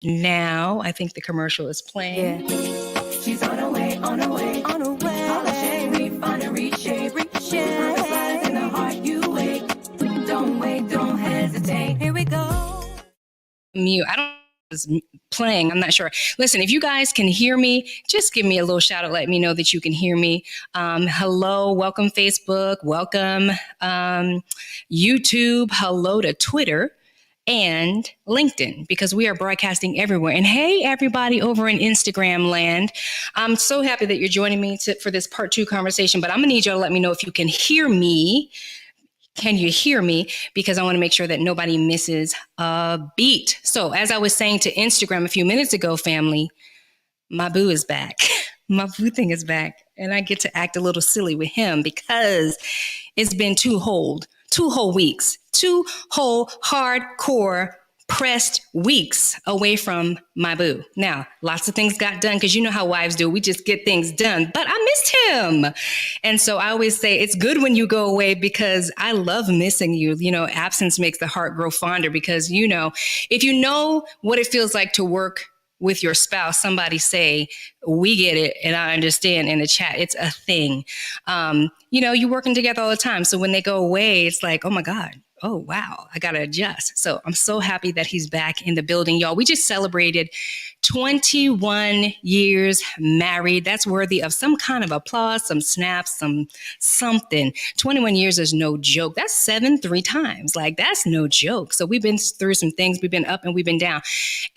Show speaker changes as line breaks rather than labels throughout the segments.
Now, I think the commercial is playing.
Yeah. She's on her way, on her way, on her way. Polish, refine and reshape, reshape. In the heart you wait. Don't wait, don't hesitate. Here we go.
Mute. I don't was playing. I'm not sure. Listen, if you guys can hear me, just give me a little shout out. Let me know that you can hear me. Hello, welcome Facebook, welcome YouTube, hello to Twitter and LinkedIn, because we are broadcasting everywhere. And hey, everybody over in Instagram land, I'm so happy that you're joining me for this part 2 conversation, but I'm gonna need you to let me know if you can hear me. Can you hear me? Because I want to make sure that nobody misses a beat. So as I was saying to Instagram a few minutes ago, family, my boo is back. My boo thing is back. And I get to act a little silly with him because it's been 2 whole weeks, 2 whole hardcore pressed weeks away from my boo. Now, lots of things got done because you know how wives do. We just get things done, but I missed him. And so I always say it's good when you go away because I love missing you. You know, absence makes the heart grow fonder because, you know, if you know what it feels like to work with your spouse, somebody say, we get it. And I understand in the chat, it's a thing. You know, you're working together all the time. So when they go away, it's like, oh my God. Oh, wow, I got to adjust. So I'm so happy that he's back in the building, y'all. We just celebrated 21 years married. That's worthy of some kind of applause, some snaps, something. 21 years is no joke. That's 7 3 times. Like, that's no joke. So we've been through some things. We've been up and we've been down.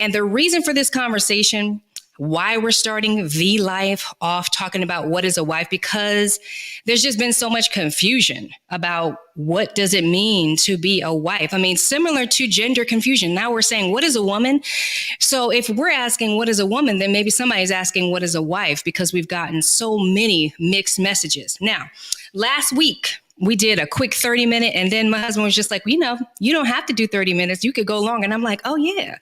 And the reason for this conversation, why we're starting V Life off talking about what is a wife, because there's just been so much confusion about what does it mean to be a wife. I mean, similar to gender confusion. Now we're saying, what is a woman? So if we're asking what is a woman, then maybe somebody's asking what is a wife, because we've gotten so many mixed messages. Now, last week, we did a quick 30-minute, and then my husband was just like, you know, you don't have to do 30 minutes. You could go long. And I'm like, oh, yeah.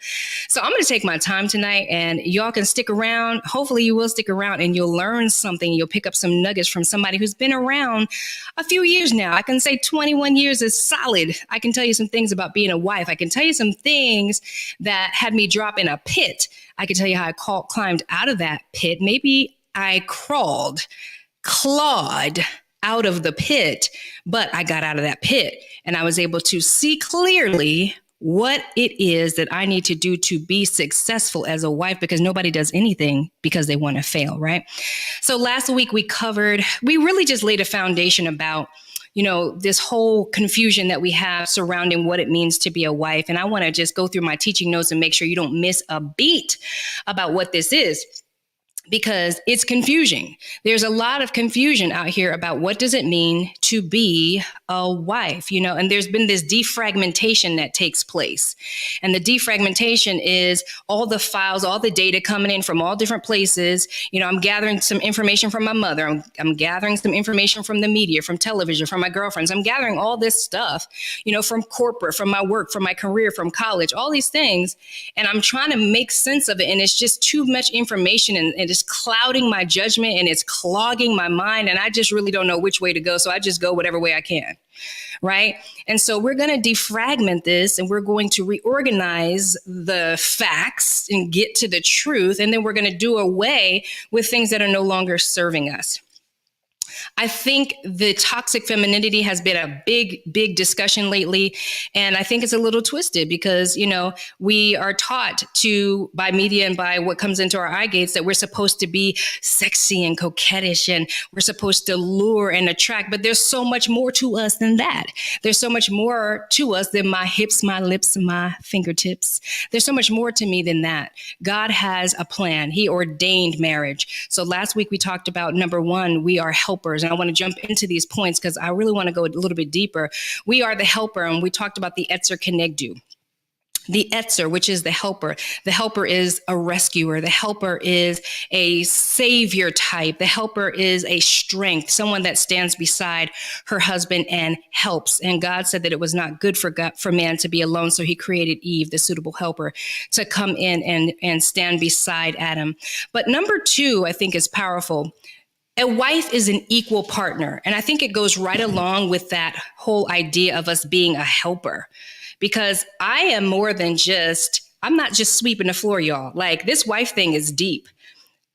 So I'm going to take my time tonight, and y'all can stick around. Hopefully you will stick around and you'll learn something. You'll pick up some nuggets from somebody who's been around a few years now. I can say 21 years is solid. I can tell you some things about being a wife. I can tell you some things that had me drop in a pit. I can tell you how I climbed out of that pit. Maybe I clawed out of the pit, but I got out of that pit and I was able to see clearly what it is that I need to do to be successful as a wife, because nobody does anything because they want to fail, right? So last week we really just laid a foundation about, you know, this whole confusion that we have surrounding what it means to be a wife. And I want to just go through my teaching notes and make sure you don't miss a beat about what this is, because it's confusing. There's a lot of confusion out here about what does it mean to be a wife, you know, and there's been this defragmentation that takes place. And the defragmentation is all the files, all the data coming in from all different places. You know, I'm gathering some information from my mother. I'm gathering some information from the media, from television, from my girlfriends. I'm gathering all this stuff, you know, from corporate, from my work, from my career, from college, all these things. And I'm trying to make sense of it. And it's just too much information, and it's clouding my judgment, and it's clogging my mind. And I just really don't know which way to go. So I just go whatever way I can. Right. And so we're going to defragment this, and we're going to reorganize the facts and get to the truth. And then we're going to do away with things that are no longer serving us. I think the toxic femininity has been a big discussion lately. And I think it's a little twisted because, you know, we are taught by media and by what comes into our eye gates that we're supposed to be sexy and coquettish, and we're supposed to lure and attract. But there's so much more to us than that. There's so much more to us than my hips, my lips, and my fingertips. There's so much more to me than that. God has a plan. He ordained marriage. So last week we talked about, number one, we are helpers. And I want to jump into these points because I really want to go a little bit deeper. We are the helper, and we talked about the Etzer Kenegdu. The Etzer, which is the helper. The helper is a rescuer. The helper is a savior type. The helper is a strength, someone that stands beside her husband and helps. And God said that it was not good for man to be alone. So he created Eve, the suitable helper, to come in and stand beside Adam. But number two, I think, is powerful. A wife is an equal partner. And I think it goes right along with that whole idea of us being a helper, because I am more than just I'm not just sweeping the floor, y'all. Like, this wife thing is deep.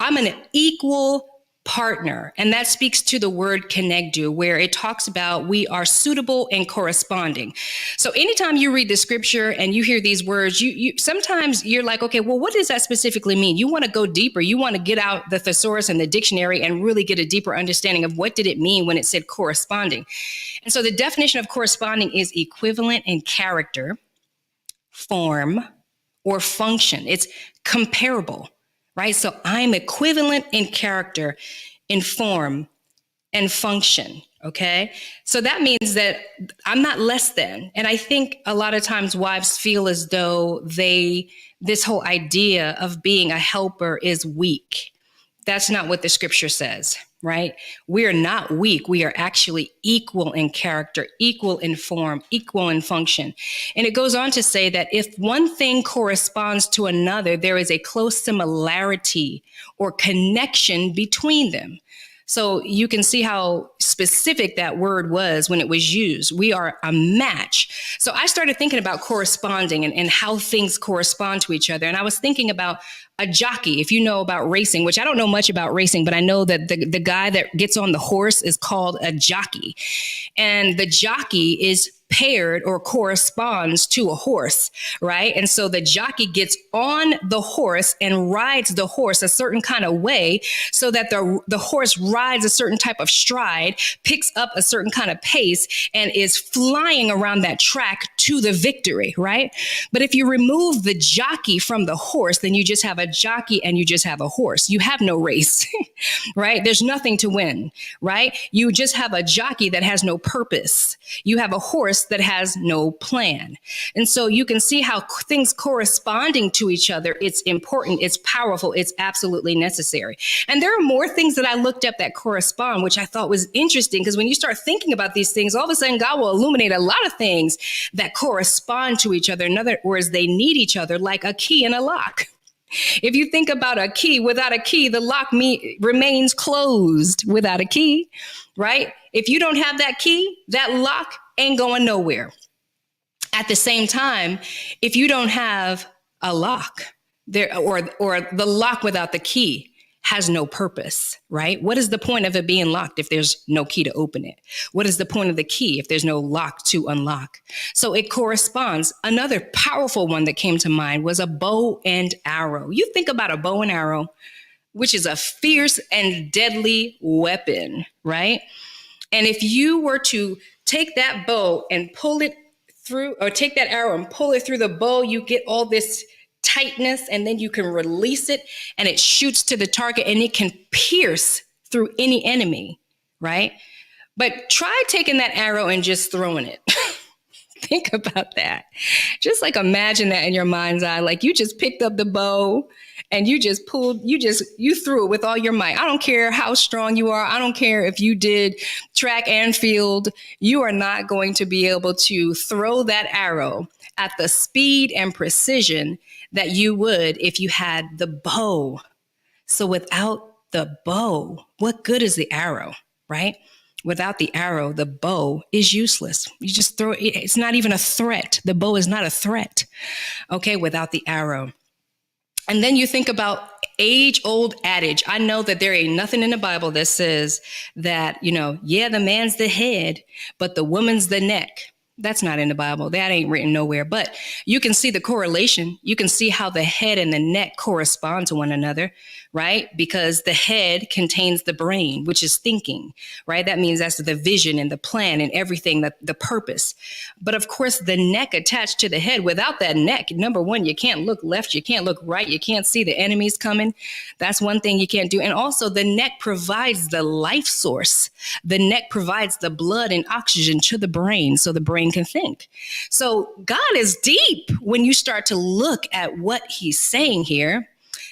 I'm an equal partner. And that speaks to the word kenegdu, where it talks about we are suitable and corresponding. So anytime you read the scripture and you hear these words, you sometimes you're like, okay, well, what does that specifically mean? You want to go deeper. You want to get out the thesaurus and the dictionary and really get a deeper understanding of what did it mean when it said corresponding. And so the definition of corresponding is equivalent in character, form, or function. It's comparable, right? So I'm equivalent in character, in form, and function. Okay. So that means that I'm not less than. And I think a lot of times wives feel as though this whole idea of being a helper is weak. That's not what the scripture says, right? We are not weak. We are actually equal in character, equal in form, equal in function. And it goes on to say that if one thing corresponds to another, there is a close similarity or connection between them. So you can see how specific that word was when it was used. We are a match. So I started thinking about corresponding and how things correspond to each other. And I was thinking about a jockey, if you know about racing, which I don't know much about racing, but I know that the guy that gets on the horse is called a jockey. And the jockey is paired or corresponds to a horse, right? And so the jockey gets on the horse and rides the horse a certain kind of way so that the horse rides a certain type of stride, picks up a certain kind of pace, and is flying around that track to the victory, right? But if you remove the jockey from the horse, then you just have a jockey and you just have a horse. You have no race, right? There's nothing to win, right? You just have a jockey that has no purpose. You have a horse that has no plan. And so you can see how things corresponding to each other, it's important, it's powerful, it's absolutely necessary. And there are more things that I looked up that correspond, which I thought was interesting, because when you start thinking about these things, all of a sudden God will illuminate a lot of things that correspond to each other. In other words, they need each other, like a key and a lock. If you think about a key, without a key, the lock remains closed without a key, right? If you don't have that key, that lock ain't going nowhere. At the same time, if you don't have a lock there, or the lock without the key has no purpose, right? What is the point of it being locked if there's no key to open it? What is the point of the key if there's no lock to unlock? So it corresponds. Another powerful one that came to mind was a bow and arrow. You think about a bow and arrow, which is a fierce and deadly weapon, right? And if you were to take that bow and pull it through, or take that arrow and pull it through the bow, you get all this tightness, and then you can release it and it shoots to the target and it can pierce through any enemy, right? But try taking that arrow and just throwing it. Think about that. Just like imagine that in your mind's eye. Like you just picked up the bow and you just pulled, you threw it with all your might. I don't care how strong you are. I don't care if you did track and field. You are not going to be able to throw that arrow at the speed and precision that you would if you had the bow. So without the bow, what good is the arrow, right? Without the arrow, the bow is useless. You just throw it. It's not even a threat. The bow is not a threat, okay, without the arrow. And then you think about age-old adage. I know that there ain't nothing in the Bible that says that, yeah, the man's the head, but the woman's the neck. That's not in the Bible. That ain't written nowhere. But you can see the correlation. You can see how the head and the neck correspond to one another, right? Because the head contains the brain, which is thinking, right? That means that's the vision and the plan and everything, the purpose. But of course, the neck attached to the head, without that neck, number one, you can't look left, you can't look right, you can't see the enemies coming. That's one thing you can't do. And also the neck provides the life source. The neck provides the blood and oxygen to the brain so the brain can think. So God is deep when you start to look at what he's saying here,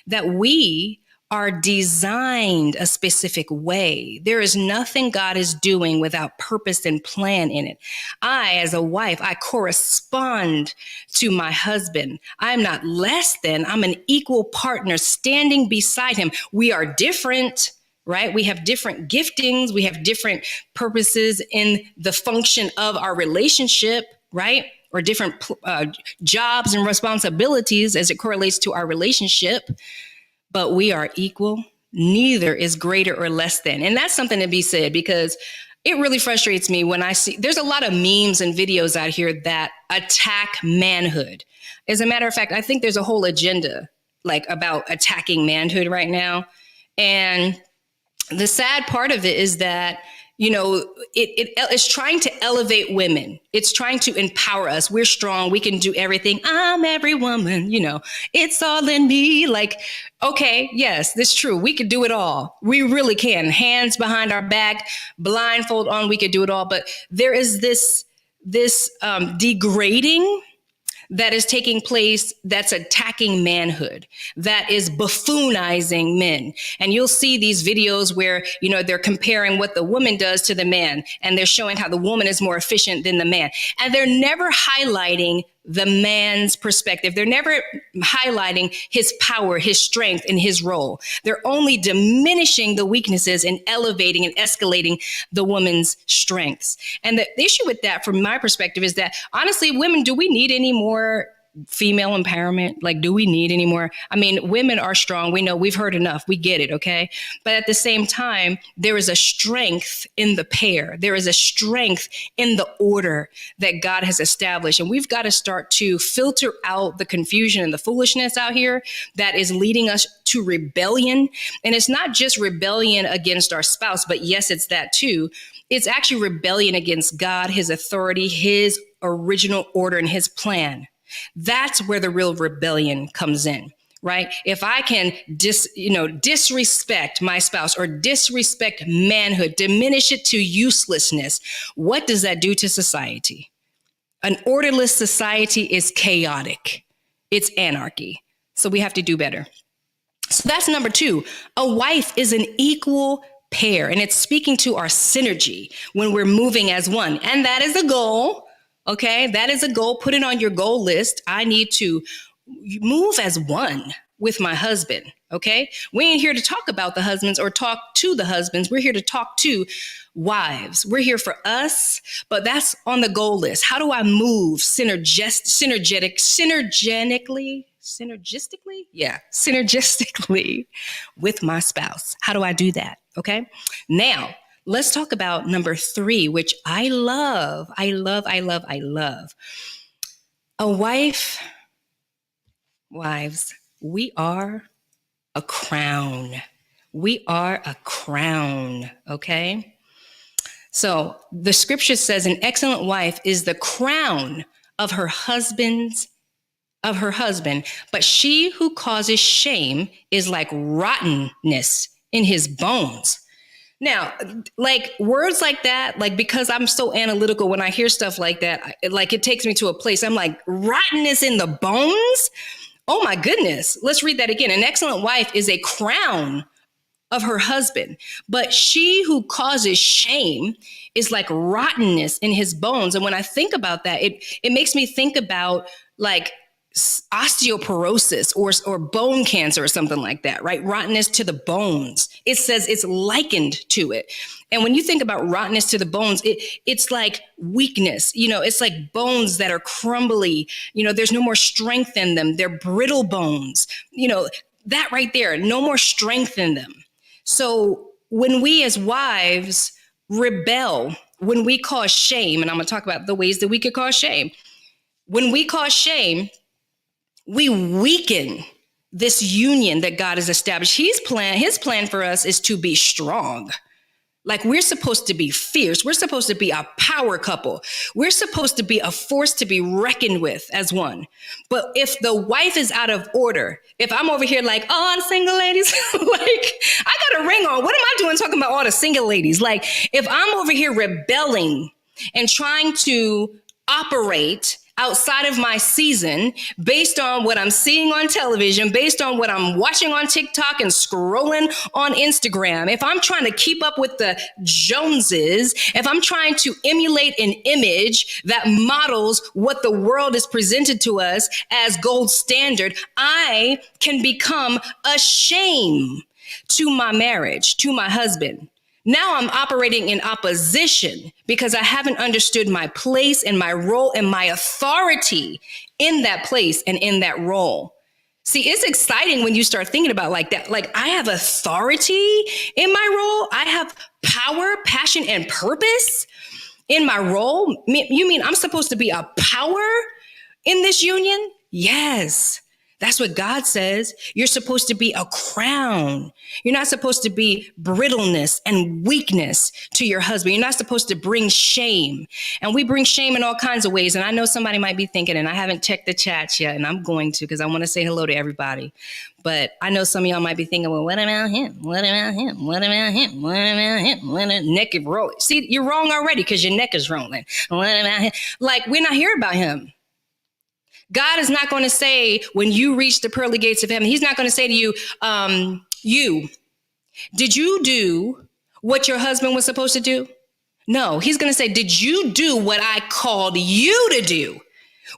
that we are designed a specific way. There is nothing God is doing without purpose and plan in it. I, as a wife, I correspond to my husband. I'm not less than, I'm an equal partner standing beside him. We are different, right? We have different giftings. We have different purposes in the function of our relationship, right? or different jobs and responsibilities as it correlates to our relationship, but we are equal. Neither is greater or less than. And that's something to be said, because it really frustrates me when I see there's a lot of memes and videos out here that attack manhood. As a matter of fact, I think there's a whole agenda like about attacking manhood right now. And the sad part of it is that, you know, it's trying to elevate women. It's trying to empower us. We're strong. We can do everything. I'm every woman, you know, it's all in me. Like, okay, yes, that's true. We could do it all. We really can. Hands behind our back, blindfold on, we could do it all. But there is this degrading that is taking place that's attacking manhood, that is buffoonizing men. And you'll see these videos where, you know, they're comparing what the woman does to the man, and they're showing how the woman is more efficient than the man. And they're never highlighting the man's perspective. They're never highlighting his power, his strength, and his role. They're only diminishing the weaknesses and elevating and escalating the woman's strengths. And the issue with that, from my perspective, is that honestly, women, do we need any more female empowerment? Like, do we need any more? I mean, women are strong. We know, we've heard enough. We get it. Okay. But at the same time, there is a strength in the pair. There is a strength in the order that God has established. And we've got to start to filter out the confusion and the foolishness out here that is leading us to rebellion. And it's not just rebellion against our spouse, but yes, it's that too. It's actually rebellion against God, his authority, his original order, and his plan. That's where the real rebellion comes in, right? If I can disrespect my spouse or disrespect manhood, diminish it to uselessness, what does that do to society? An orderless society is chaotic. It's anarchy. So we have to do better. So that's number 2. A wife is an equal pair, and it's speaking to our synergy when we're moving as one. And that is the goal. Okay, that is a goal. Put it on your goal list. I need to move as one with my husband. Okay, we ain't here to talk about the husbands or talk to the husbands. We're here to talk to wives. We're here for us, but that's on the goal list. How do I move synergistically with my spouse? How do I do that? Okay, now let's talk about number 3, which I love. A wives, we are a crown. We are a crown, okay? So the scripture says an excellent wife is the crown of her husband, but she who causes shame is like rottenness in his bones. Now, like words like that, like, because I'm so analytical, when I hear stuff like that, it takes me to a place. I'm like, rottenness in the bones? Oh my goodness. Let's read that again. An excellent wife is a crown of her husband, but she who causes shame is like rottenness in his bones. And when I think about that, it makes me think about like osteoporosis or bone cancer or something like that, right? Rottenness to the bones. It says it's likened to it. And when you think about rottenness to the bones, it's like weakness. You know, it's like bones that are crumbly. You know, there's no more strength in them. They're brittle bones. You know, that right there, no more strength in them. So when we as wives rebel, when we cause shame, and I'm going to talk about the ways that we could cause shame. When we cause shame, we weaken this union that God has established. His plan for us is to be strong. Like, we're supposed to be fierce. We're supposed to be a power couple. We're supposed to be a force to be reckoned with as one. But if the wife is out of order, if I'm over here like, oh, all the single ladies, like, I got a ring on. What am I doing talking about all the single ladies? Like, if I'm over here rebelling and trying to operate outside of my season, based on what I'm seeing on television, based on what I'm watching on TikTok and scrolling on Instagram, if I'm trying to keep up with the Joneses, if I'm trying to emulate an image that models what the world is presented to us as gold standard, I can become a shame to my marriage, to my husband, Now I'm operating in opposition because I haven't understood my place and my role and my authority in that place and in that role. See, it's exciting when you start thinking about like that. Like, I have authority in my role. I have power, passion, and purpose in my role. You mean I'm supposed to be a power in this union? Yes. That's what God says. You're supposed to be a crown. You're not supposed to be brittleness and weakness to your husband. You're not supposed to bring shame. And we bring shame in all kinds of ways. And I know somebody might be thinking, and I haven't checked the chats yet, and I'm going to because I want to say hello to everybody. But I know some of y'all might be thinking, well, what about him? What about him? What about him? What about him? What about neck is rolling? See, you're wrong already because your neck is rolling. What about him? Like, we're not here about him. God is not going to say when you reach the pearly gates of heaven, he's not going to say to you, did you do what your husband was supposed to do? No, he's going to say, did you do what I called you to do?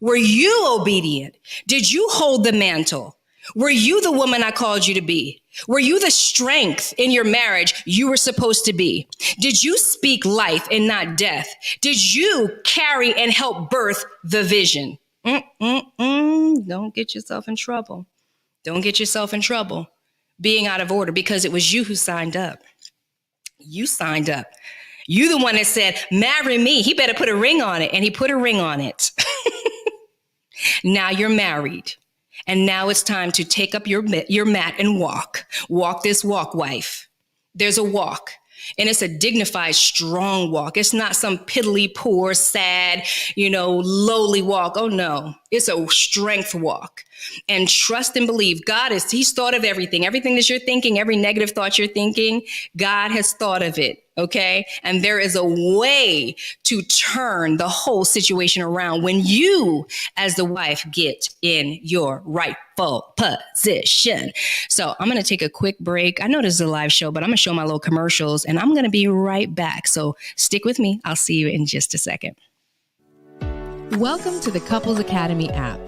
Were you obedient? Did you hold the mantle? Were you the woman I called you to be? Were you the strength in your marriage you were supposed to be? Did you speak life and not death? Did you carry and help birth the vision? Don't get yourself in trouble. Don't get yourself in trouble being out of order because it was you who signed up. You signed up. You the one that said, marry me. He better put a ring on it. And he put a ring on it. Now you're married. And now it's time to take up your mat and walk. Walk this walk, wife. There's a walk. And it's a dignified, strong walk. It's not some piddly, poor, sad, lowly walk. Oh, no. It's a strength walk. And trust and believe. He's thought of everything. Everything that you're thinking, every negative thought you're thinking, God has thought of it. Okay. And there is a way to turn the whole situation around when you, as the wife, get in your rightful position. So I'm going to take a quick break. I know this is a live show, but I'm going to show my little commercials and I'm going to be right back. So stick with me. I'll see you in just a second.
Welcome to the Couples Academy app.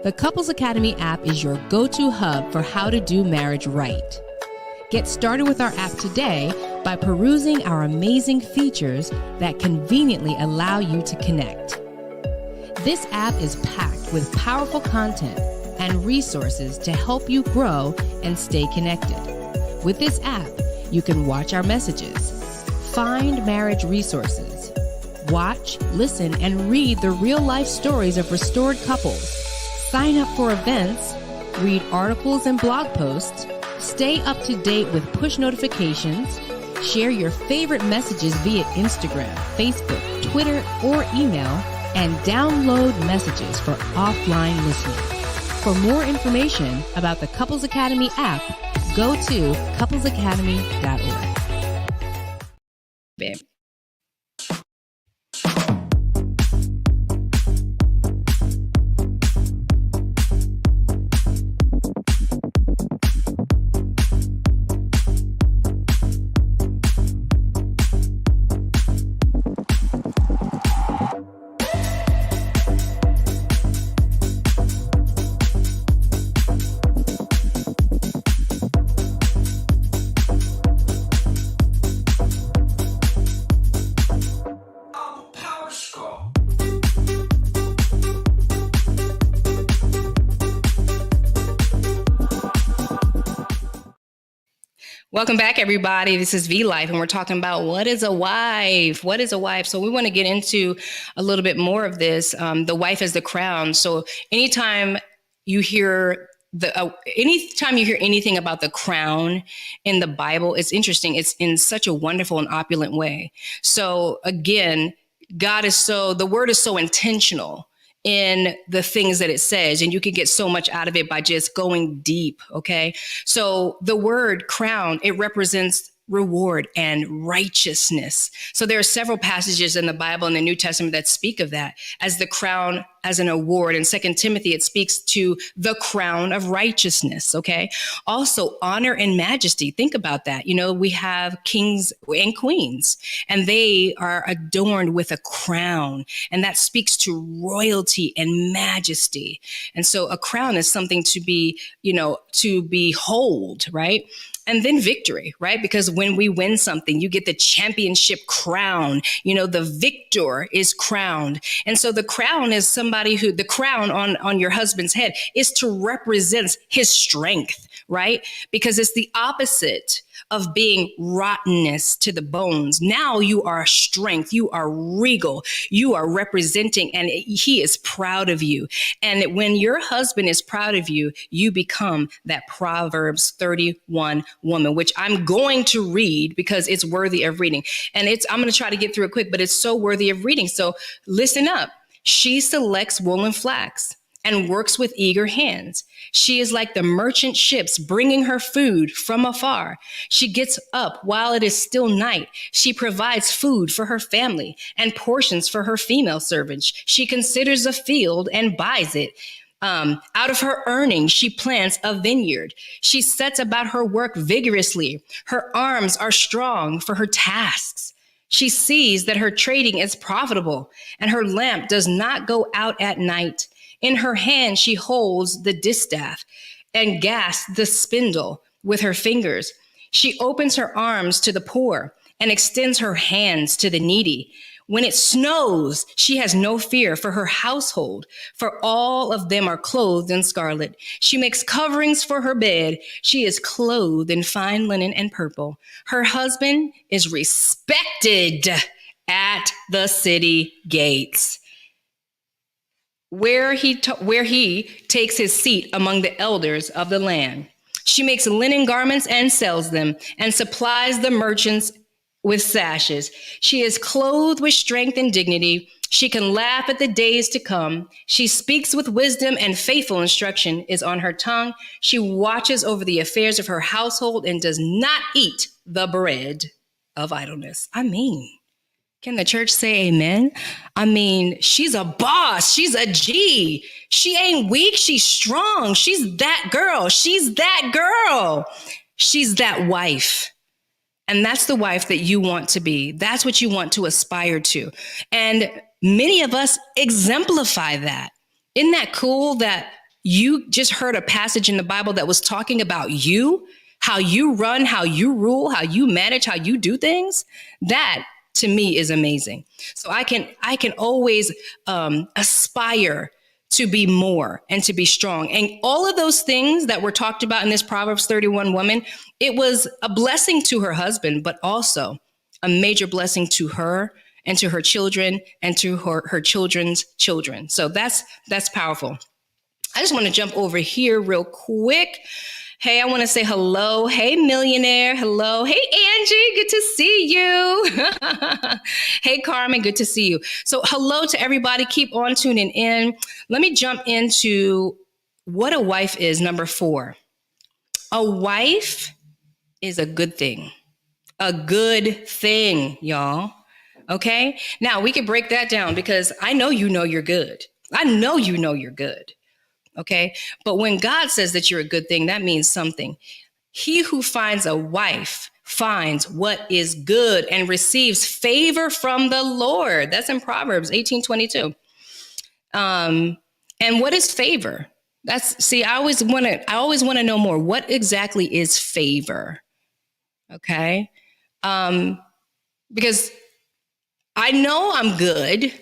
The Couples Academy app is your go-to hub for how to do marriage right. Get started with our app today by perusing our amazing features that conveniently allow you to connect. This app is packed with powerful content and resources to help you grow and stay connected. With this app, you can watch our messages, find marriage resources, watch, listen, and read the real-life stories of restored couples, sign up for events, read articles and blog posts, stay up to date with push notifications, share your favorite messages via Instagram, Facebook, Twitter, or email, and download messages for offline listening. For more information about the Couples Academy app, go to couplesacademy.org.
Babe. Welcome back, everybody. This is V Life, and we're talking about what is a wife? What is a wife? So we want to get into a little bit more of this. The wife is the crown. So anytime you hear anything about the crown in the Bible, it's interesting. It's in such a wonderful and opulent way. So again, the word is so intentional in the things that it says, and you can get so much out of it by just going deep. Okay. So the word crown, it represents reward and righteousness. So there are several passages in the Bible in the New Testament that speak of that as the crown as an award. In 2 Timothy, it speaks to the crown of righteousness. Okay. Also, honor and majesty. Think about that. You know, we have kings and queens, and they are adorned with a crown, and that speaks to royalty and majesty. And so a crown is something to be, to behold, right? And then victory, right? Because when we win something, you get the championship crown. The victor is crowned. And so the crown is the crown on your husband's head is to represent his strength, right? Because it's the opposite of being rottenness to the bones. Now you are strength. You are regal. You are representing, and he is proud of you. And when your husband is proud of you, you become that Proverbs 31 woman, which I'm going to read because it's worthy of reading. And I'm going to try to get through it quick, but it's so worthy of reading. So listen up. She selects wool and flax and works with eager hands. She is like the merchant ships bringing her food from afar. She gets up while it is still night. She provides food for her family and portions for her female servants. She considers a field and buys it. Out of her earnings, she plants a vineyard. She sets about her work vigorously. Her arms are strong for her tasks. She sees that her trading is profitable, and her lamp does not go out at night. In her hand, she holds the distaff and grasps the spindle with her fingers. She opens her arms to the poor and extends her hands to the needy. When it snows, she has no fear for her household, for all of them are clothed in scarlet. She makes coverings for her bed. She is clothed in fine linen and purple. Her husband is respected at the city gates, where he takes his seat among the elders of the land. She makes linen garments and sells them, and supplies the merchants with sashes. She is clothed with strength and dignity. She can laugh at the days to come. She speaks with wisdom, and faithful instruction is on her tongue. She watches over the affairs of her household and does not eat the bread of idleness. Can the church say amen? She's a boss. She's a G. She ain't weak. She's strong. She's that girl. She's that girl. She's that wife. And that's the wife that you want to be. That's what you want to aspire to. And many of us exemplify that. Isn't that cool that you just heard a passage in the Bible that was talking about you, how you run, how you rule, how you manage, how you do things? That to me is amazing. So I can always aspire to be more and to be strong. And all of those things that were talked about in this Proverbs 31 woman, it was a blessing to her husband, but also a major blessing to her and to her children and to her children's children. So that's powerful. I just want to jump over here real quick. Hey, I want to say hello. Hey, millionaire. Hello. Hey, Angie. Good to see you. Hey, Carmen. Good to see you. So hello to everybody. Keep on tuning in. Let me jump into what a wife is. Number 4. A wife is a good thing. A good thing, y'all. Okay. Now we can break that down because I know you're good. I know you're good. Okay. But when God says that you're a good thing, that means something. He who finds a wife finds what is good and receives favor from the Lord. That's in Proverbs 18:22. And what is favor? I always want to know more. What exactly is favor? Okay. Because I know I'm good,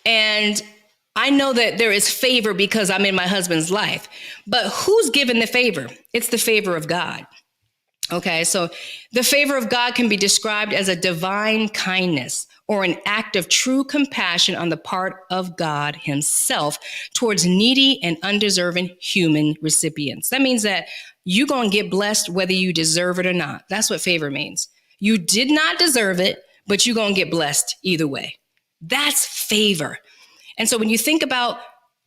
and I know that there is favor because I'm in my husband's life. But who's given the favor? It's the favor of God. Okay, so the favor of God can be described as a divine kindness or an act of true compassion on the part of God himself towards needy and undeserving human recipients. That means that you're going to get blessed whether you deserve it or not. That's what favor means. You did not deserve it, but you're going to get blessed either way. That's favor. And so when you think about,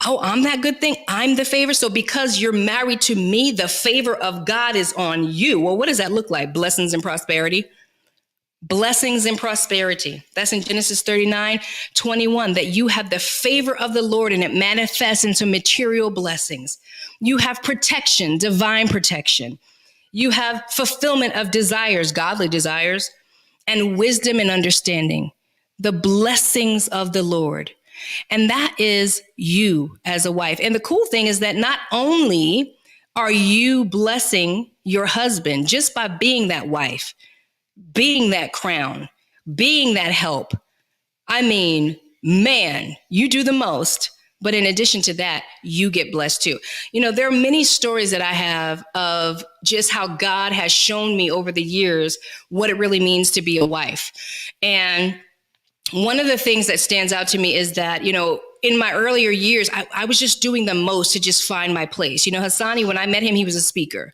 oh, I'm that good thing, I'm the favor. So because you're married to me, the favor of God is on you. Well, what does that look like? Blessings and prosperity. blessings and prosperity. That's in Genesis 39:21, that you have the favor of the Lord and it manifests into material blessings. You have protection, divine protection. You have fulfillment of desires, godly desires, and wisdom and understanding, the blessings of the Lord. And that is you as a wife. And the cool thing is that not only are you blessing your husband just by being that wife, being that crown, being that help. I mean, man, you do the most. But in addition to that, you get blessed too. You know, there are many stories that I have of just how God has shown me over the years what it really means to be a wife. And one of the things that stands out to me is that, you know, in my earlier years, I was just doing the most to just find my place. You know, Hassani, when I met him, he was a speaker.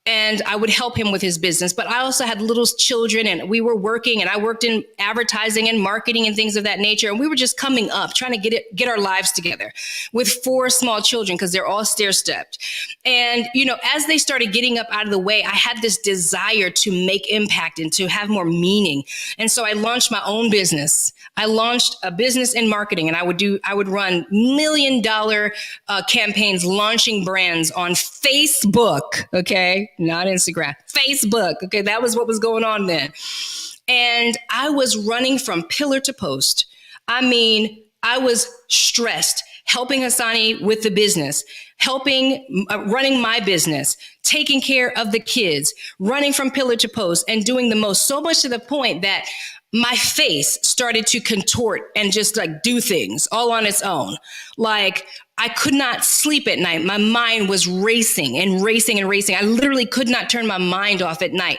And I would help him with his business. But I also had little children and we were working, and I worked in advertising and marketing and things of that nature. And we were just coming up, trying to get our lives together with 4 small children because they're all stair-stepped. And, you know, as they started getting up out of the way, I had this desire to make impact and to have more meaning. And so I launched my own business. I launched a business in marketing, and I would run $1 million campaigns launching brands on Facebook. Okay. Not Instagram, Facebook. Okay. That was what was going on then. And I was running from pillar to post. I mean, I was stressed, helping Hassani with the business, running my business, taking care of the kids, running from pillar to post and doing the most, so much to the point that my face started to contort and just like do things all on its own. Like I could not sleep at night. My mind was racing and racing and racing. I literally could not turn my mind off at night.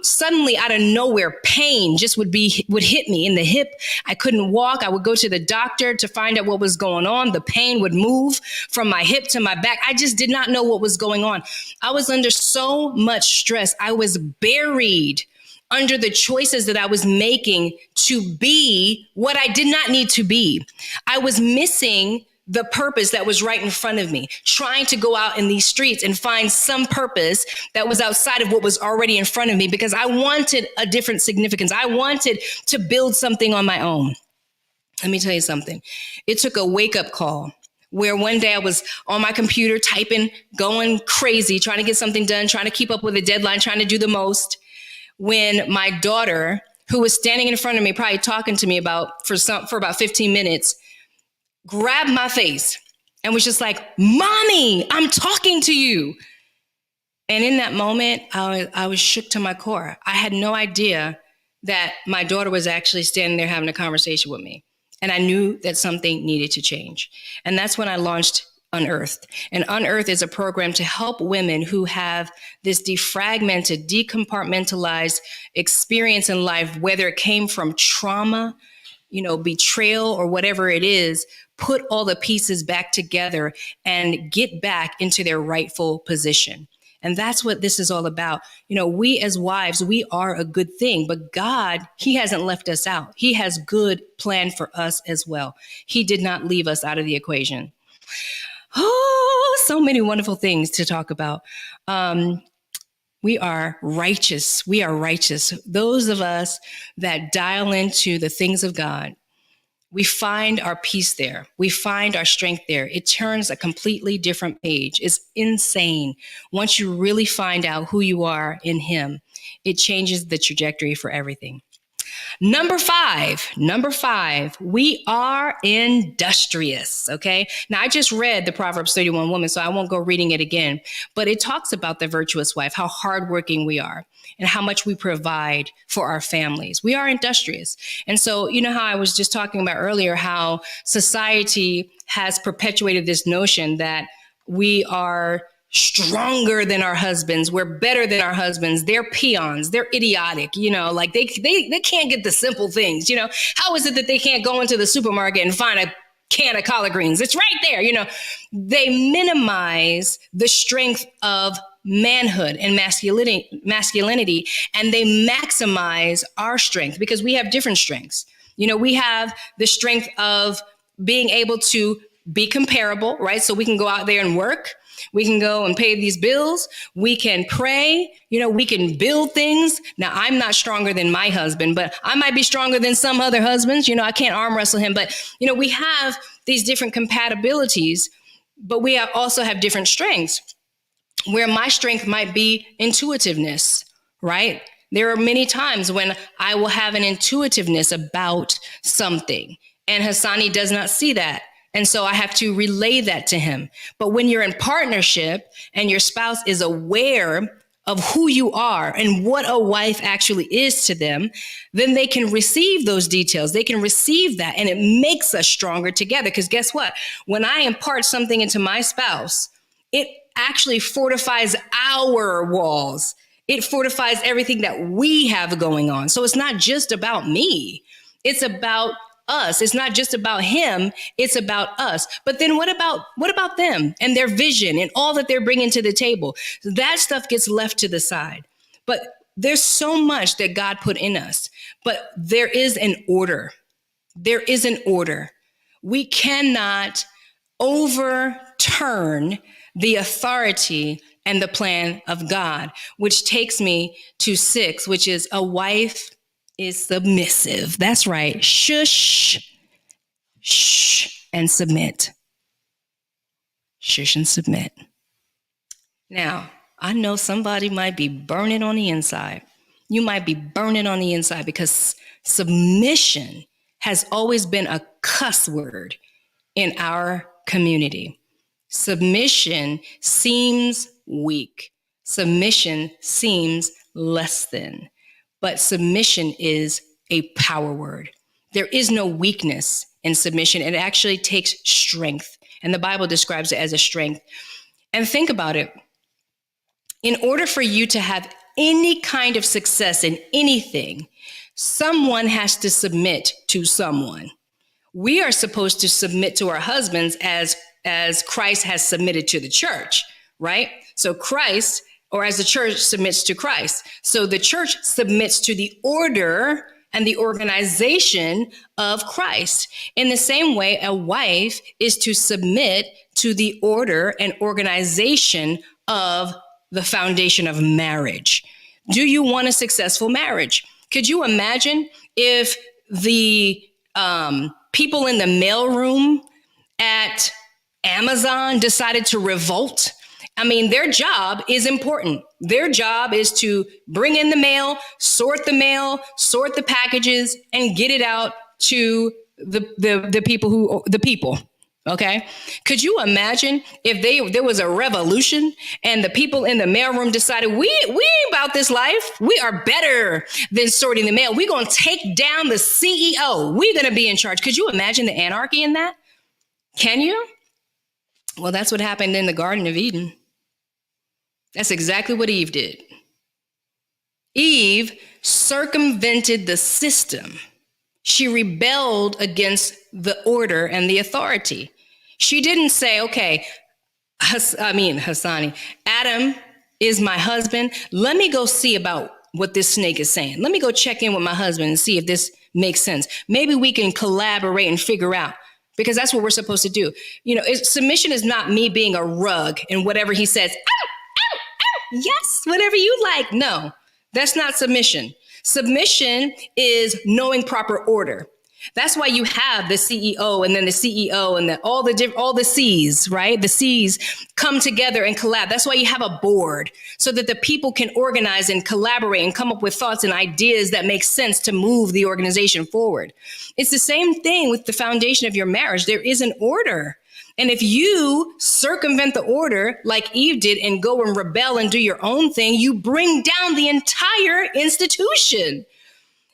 Suddenly out of nowhere, pain just would hit me in the hip. I couldn't walk. I would go to the doctor to find out what was going on. The pain would move from my hip to my back. I just did not know what was going on. I was under so much stress. I was buried under the choices that I was making to be what I did not need to be. I was missing the purpose that was right in front of me, trying to go out in these streets and find some purpose that was outside of what was already in front of me, because I wanted a different significance. I wanted to build something on my own. Let me tell you something. It took a wake-up call where one day I was on my computer typing, going crazy, trying to get something done, trying to keep up with a deadline, trying to do the most, when my daughter, who was standing in front of me, probably talking to me for about 15 minutes, grabbed my face and was just like, "Mommy, I'm talking to you." And in that moment, I was shook to my core. I had no idea that my daughter was actually standing there having a conversation with me. And I knew that something needed to change. And that's when I launched Unearthed. And Unearthed is a program to help women who have this defragmented, decompartmentalized experience in life, whether it came from trauma, you know, betrayal, or whatever it is, put all the pieces back together and get back into their rightful position. And that's what this is all about. You know, we as wives, we are a good thing, but God, He hasn't left us out. He has good plan for us as well. He did not leave us out of the equation. Oh, so many wonderful things to talk about. We are righteous. We are righteous. Those of us that dial into the things of God, we find our peace there. We find our strength there. It turns a completely different page. It's insane. Once you really find out who you are in Him, it changes the trajectory for everything. Number five, we are industrious, okay? Now, I just read the Proverbs 31 woman, so I won't go reading it again, but it talks about the virtuous wife, how hardworking we are, and how much we provide for our families. We are industrious. And so, you know how I was just talking about earlier, how society has perpetuated this notion that we are stronger than our husbands, we're better than our husbands, they're peons, they're idiotic, you know, like they can't get the simple things, you know. How is it that they can't go into the supermarket and find a can of collard greens? It's right there, you know. They minimize the strength of manhood and masculinity, and they maximize our strength, because we have different strengths. You know, we have the strength of being able to be comparable, right? So we can go out there and work. We can go and pay these bills. We can pray. We can build things. Now, I'm not stronger than my husband, but I might be stronger than some other husbands. I can't arm wrestle him, but, we have these different compatibilities, but we also have different strengths, where my strength might be intuitiveness, right? There are many times when I will have an intuitiveness about something, and Hassani does not see that. And so I have to relay that to him. But when you're in partnership and your spouse is aware of who you are and what a wife actually is to them, then they can receive those details. They can receive that, and it makes us stronger together. Because guess what? When I impart something into my spouse, it actually fortifies our walls. It fortifies everything that we have going on. So it's not just about me. It's about us. It's not just about him. It's about us. But then what about them and their vision and all that they're bringing to the table? That stuff gets left to the side. But there's so much that God put in us. But there is an order. There is an order. We cannot overturn the authority and the plan of God, which takes me to 6, which is a wife is submissive. That's right. Shush, shh, and submit. Shush and submit. Now, I know somebody might be burning on the inside. You might be burning on the inside because submission has always been a cuss word in our community. Submission seems weak. Submission seems less than. But submission is a power word. There is no weakness in submission. It actually takes strength. And the Bible describes it as a strength. And think about it. In order for you to have any kind of success in anything, someone has to submit to someone. We are supposed to submit to our husbands as Christ has submitted to the church, right? So Christ, or as the church submits to Christ. So the church submits to the order and the organization of Christ. In the same way, a wife is to submit to the order and organization of the foundation of marriage. Do you want a successful marriage? Could you imagine if the people in the mailroom at Amazon decided to revolt? I mean, their job is important. Their job is to bring in the mail, sort the packages, and get it out to the people. Okay. Could you imagine if there was a revolution and the people in the mailroom decided we ain't about this life. We are better than sorting the mail. We're going to take down the CEO. We're going to be in charge. Could you imagine the anarchy in that? Can you? Well, that's what happened in the Garden of Eden. That's exactly what Eve did. Eve circumvented the system. She rebelled against the order and the authority. She didn't say, okay, Hassani, Adam is my husband. Let me go see about what this snake is saying. Let me go check in with my husband and see if this makes sense. Maybe we can collaborate and figure out, because that's what we're supposed to do. Submission is not me being a rug and whatever he says, yes, whatever you like. No, that's not submission. Submission is knowing proper order. That's why you have the CEO and then the CEO and all the C's, right? The C's come together and collab. That's why you have a board, so that the people can organize and collaborate and come up with thoughts and ideas that make sense to move the organization forward. It's the same thing with the foundation of your marriage. There is an order. And if you circumvent the order like Eve did and go and rebel and do your own thing, you bring down the entire institution.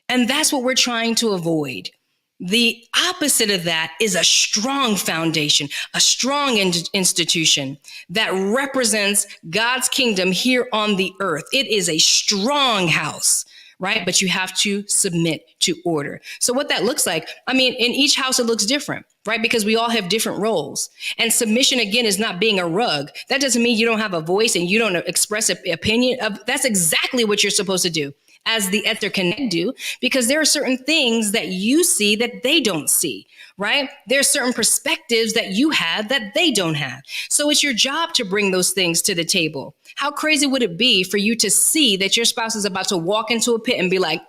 And that's what we're trying to avoid. The opposite of that is a strong foundation, a strong institution that represents God's kingdom here on the earth. It is a strong house, right? But you have to submit to order. So what that looks like, in each house, it looks different, right? Because we all have different roles. And submission, again, is not being a rug. That doesn't mean you don't have a voice and you don't express an opinion. That's exactly what you're supposed to do. as the Ether Connect do, because there are certain things that you see that they don't see, right? There are certain perspectives that you have that they don't have. So it's your job to bring those things to the table. How crazy would it be for you to see that your spouse is about to walk into a pit and be like,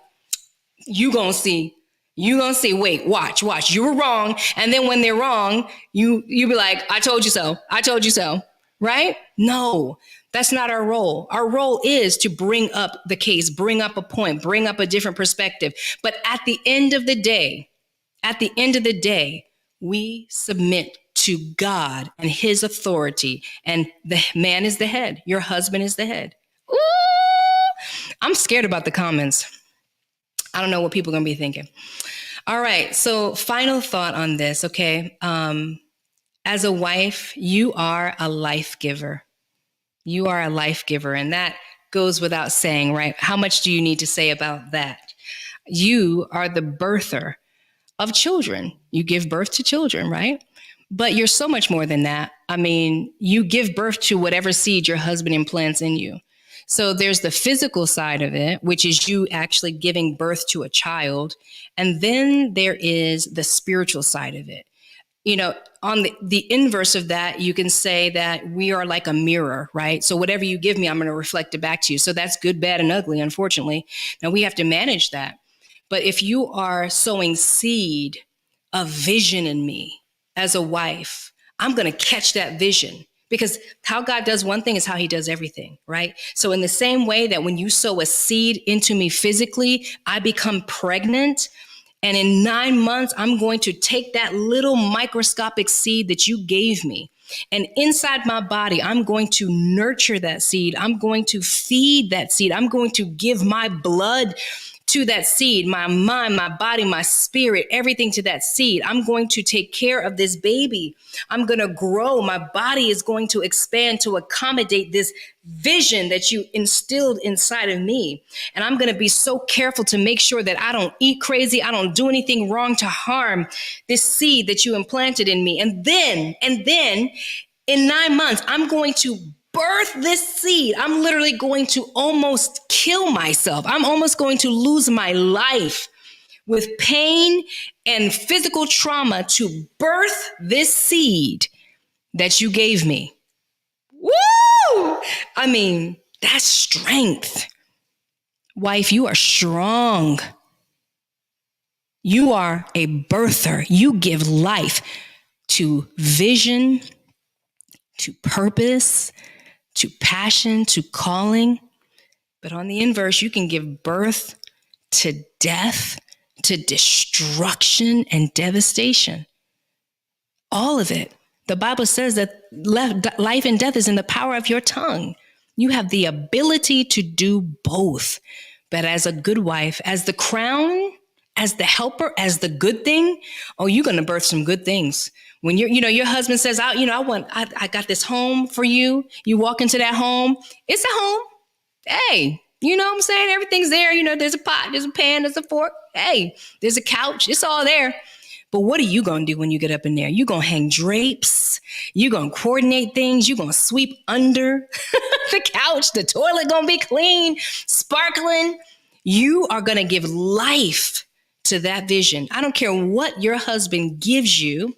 you gonna see, wait, watch, you were wrong. And then when they're wrong, you be like, I told you so, right? No, that's not our role. Our role is to bring up the case, bring up a point, bring up a different perspective. But at the end of the day, we submit to God and his authority. And the man is the head. Your husband is the head. Ooh, I'm scared about the comments. I don't know what people are going to be thinking. All right. So final thought on this. Okay. As a wife, you are a life giver. You are a life giver. And that goes without saying, right? How much do you need to say about that? You are the birther of children. You give birth to children, right? But you're so much more than that. I mean, you give birth to whatever seed your husband implants in you. So there's the physical side of it, which is you actually giving birth to a child. And then there is the spiritual side of it. You know, on the inverse of that, you can say that we are like a mirror, right? So whatever you give me, I'm going to reflect it back to you. So that's good, bad, and ugly, unfortunately. Now we have to manage that. But if you are sowing seed of vision in me as a wife, I'm going to catch that vision. Because how God does one thing is how he does everything, right? So in the same way that when you sow a seed into me physically, I become pregnant. And in 9 months, I'm going to take that little microscopic seed that you gave me. And inside my body, I'm going to nurture that seed. I'm going to feed that seed. I'm going to give my blood to that seed, my mind, my body, my spirit, everything to that seed. I'm going to take care of this baby. I'm going to grow. My body is going to expand to accommodate this vision that you instilled inside of me. And I'm going to be so careful to make sure that I don't eat crazy. I don't do anything wrong to harm this seed that you implanted in me. And then in 9 months, I'm going to birth this seed. I'm literally going to almost kill myself. I'm almost going to lose my life with pain and physical trauma to birth this seed that you gave me. Woo! I mean, that's strength. Wife, you are strong. You are a birther. You give life to vision, to purpose, to passion, to calling. But on the inverse, you can give birth to death, to destruction and devastation. All of it. The Bible says that life and death is in the power of your tongue. You have the ability to do both. But as a good wife, as the crown, as the helper, as the good thing, oh, you're going to birth some good things. When your husband says, I got this home for you. You walk into that home. It's a home. Hey, you know what I'm saying? Everything's there. You know, there's a pot, there's a pan, there's a fork. Hey, there's a couch. It's all there. But what are you going to do when you get up in there? You're going to hang drapes. You're going to coordinate things. You're going to sweep under the couch. The toilet going to be clean, sparkling. You are going to give life to that vision. I don't care what your husband gives you.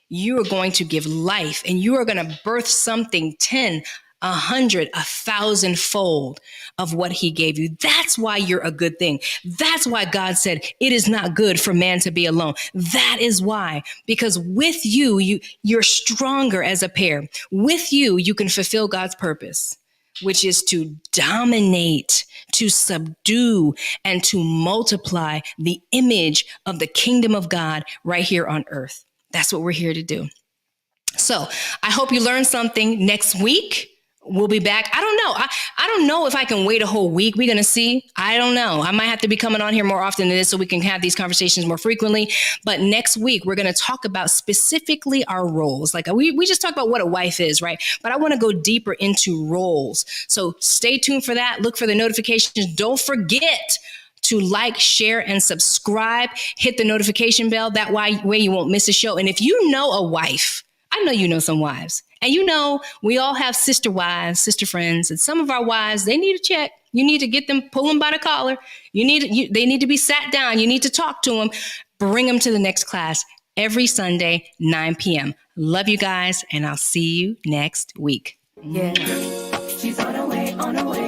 You are going to give life, and you are going to birth something 10, 100, 1,000-fold of what he gave you. That's why you're a good thing. That's why God said it is not good for man to be alone. That is why, because with you're stronger as a pair. With you can fulfill God's purpose, which is to dominate, to subdue, and to multiply the image of the kingdom of God right here on earth. That's what we're here to do. So I hope you learned something. Next week, we'll be back. I don't know. I don't know if I can wait a whole week. We're going to see. I don't know. I might have to be coming on here more often than this so we can have these conversations more frequently. But next week, we're going to talk about specifically our roles. Like we just talked about what a wife is, right? But I want to go deeper into roles. So stay tuned for that. Look for the notifications. Don't forget to like, share, and subscribe. Hit the notification bell. That way you won't miss a show. And if you know a wife, I know you know some wives. And you know, we all have sister wives, sister friends, and some of our wives, they need a check. You need to get them, pull them by the collar. They need to be sat down. You need to talk to them. Bring them to the next class every Sunday, 9 p.m. Love you guys, and I'll see you next week.
Yeah. She's on her way, on her way.